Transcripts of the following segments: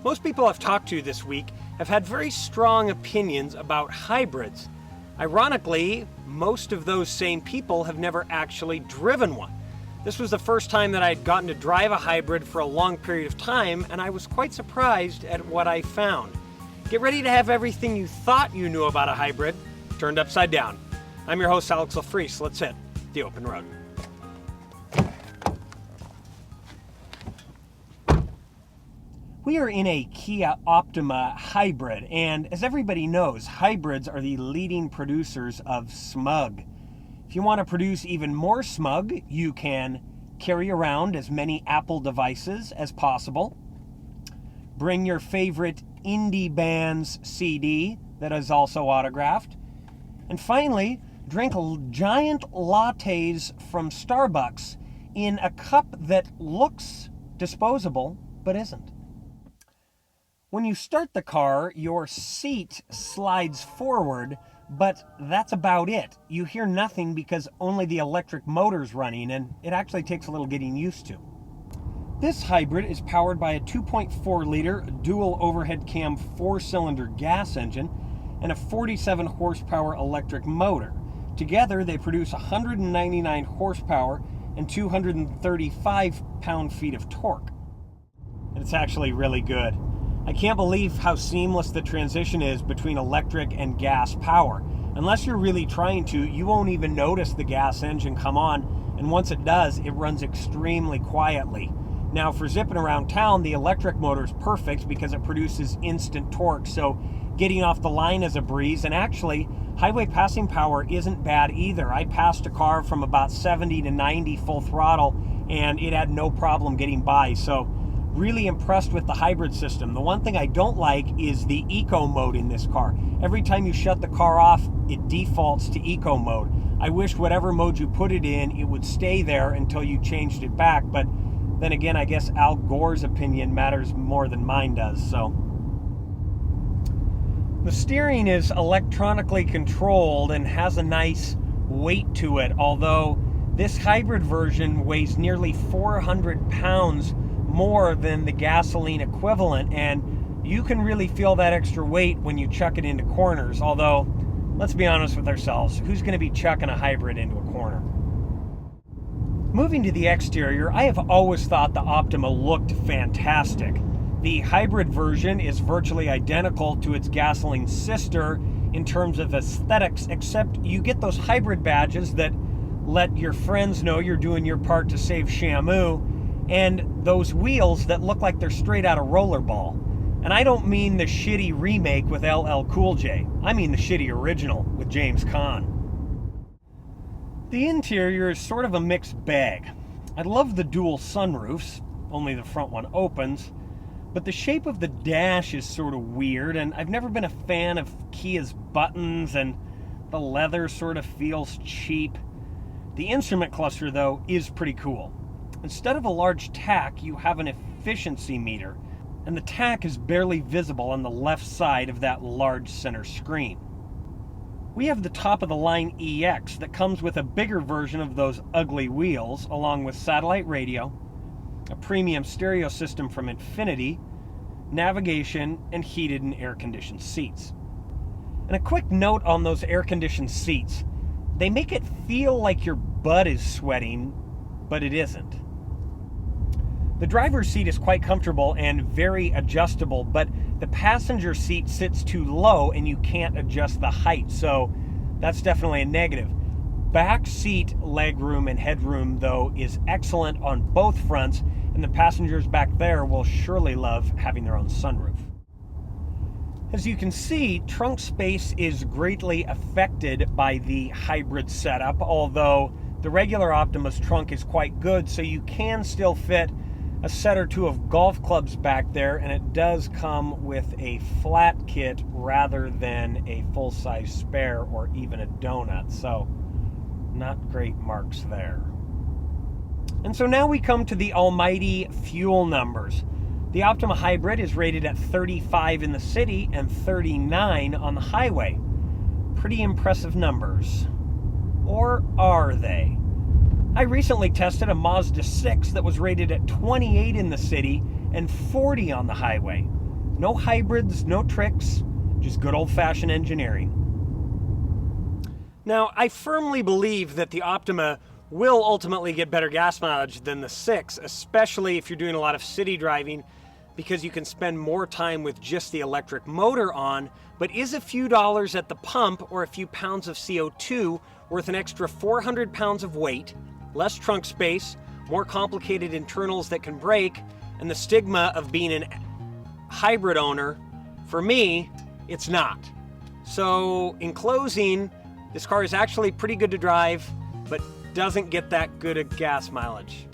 Most people I've talked to this week have had very strong opinions about hybrids. Ironically, most of those same people have never actually driven one. This was the first time that I'd gotten to drive a hybrid for a long period of time, and I was quite surprised at what I found. Get ready to have everything you thought you knew about a hybrid turned upside down. I'm your host, Alex LaFries. Let's hit the open road. We are in a Kia Optima hybrid, and as everybody knows, hybrids are the leading producers of smog. If you want to produce even more smog, you can carry around as many Apple devices as possible. Bring your favorite indie band's CD that is also autographed. And finally, drink giant lattes from Starbucks in a cup that looks disposable but isn't. When you start the car, your seat slides forward, but that's about it. You hear nothing because only the electric motor's running, and it actually takes a little getting used to. This hybrid is powered by a 2.4-liter dual overhead cam 4-cylinder gas engine and a 47 horsepower electric motor. Together, they produce 199 horsepower and 235 pound-feet of torque. And it's actually really good. I can't believe how seamless the transition is between electric and gas power. Unless you're really trying to, you won't even notice the gas engine come on, and once it does, it runs extremely quietly. Now, for zipping around town, the electric motor is perfect because it produces instant torque, so getting off the line is a breeze, and actually, highway passing power isn't bad either. I passed a car from about 70 to 90 full throttle, and it had no problem getting by, so really impressed with the hybrid system. The one thing I don't like is the eco mode in this car. Every time you shut the car off, it defaults to eco mode. I wish whatever mode you put it in, it would stay there until you changed it back, but then again, I guess Al Gore's opinion matters more than mine does, so. The steering is electronically controlled and has a nice weight to it, although this hybrid version weighs nearly 400 pounds more than the gasoline equivalent, and you can really feel that extra weight when you chuck it into corners. Although, let's be honest with ourselves, who's going to be chucking a hybrid into a corner? Moving to the exterior, I have always thought the Optima looked fantastic. The hybrid version is virtually identical to its gasoline sister in terms of aesthetics, except you get those hybrid badges that let your friends know you're doing your part to save Shamu, and those wheels that look like they're straight out of Rollerball. And I don't mean the shitty remake with LL Cool J. I mean the shitty original with James Caan. The interior is sort of a mixed bag. I love the dual sunroofs, only the front one opens, but the shape of the dash is sort of weird, and I've never been a fan of Kia's buttons, and the leather sort of feels cheap. The instrument cluster, though, is pretty cool. Instead of a large tach, you have an efficiency meter, and the tach is barely visible on the left side of that large center screen. We have the top-of-the-line EX that comes with a bigger version of those ugly wheels, along with satellite radio, a premium stereo system from Infinity, navigation, and heated and air-conditioned seats. And a quick note on those air-conditioned seats. They make it feel like your butt is sweating, but it isn't. The driver's seat is quite comfortable and very adjustable, but the passenger seat sits too low and you can't adjust the height, so that's definitely a negative. Back seat legroom and headroom, though, is excellent on both fronts, and the passengers back there will surely love having their own sunroof. As you can see, trunk space is greatly affected by the hybrid setup, although the regular Optima's trunk is quite good, so you can still fit a set or two of golf clubs back there, and it does come with a flat kit rather than a full-size spare or even a donut, so not great marks there. And so now we come to the almighty fuel numbers. The Optima Hybrid is rated at 35 in the city and 39 on the highway. Pretty impressive numbers. Or are they? I recently tested a Mazda 6 that was rated at 28 in the city and 40 on the highway. No hybrids, no tricks, just good old-fashioned engineering. Now, I firmly believe that the Optima will ultimately get better gas mileage than the 6, especially if you're doing a lot of city driving, because you can spend more time with just the electric motor on. But is a few dollars at the pump or a few pounds of CO2 worth an extra 400 pounds of weight, less trunk space, more complicated internals that can break, and the stigma of being a hybrid owner? For me, it's not. So in closing, this car is actually pretty good to drive, but doesn't get that good at gas mileage.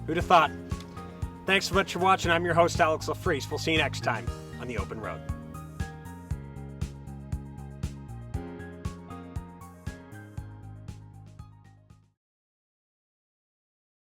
Who'd have thought? Thanks so much for watching. I'm your host, Alex LaFreeze. We'll see you next time on the open road.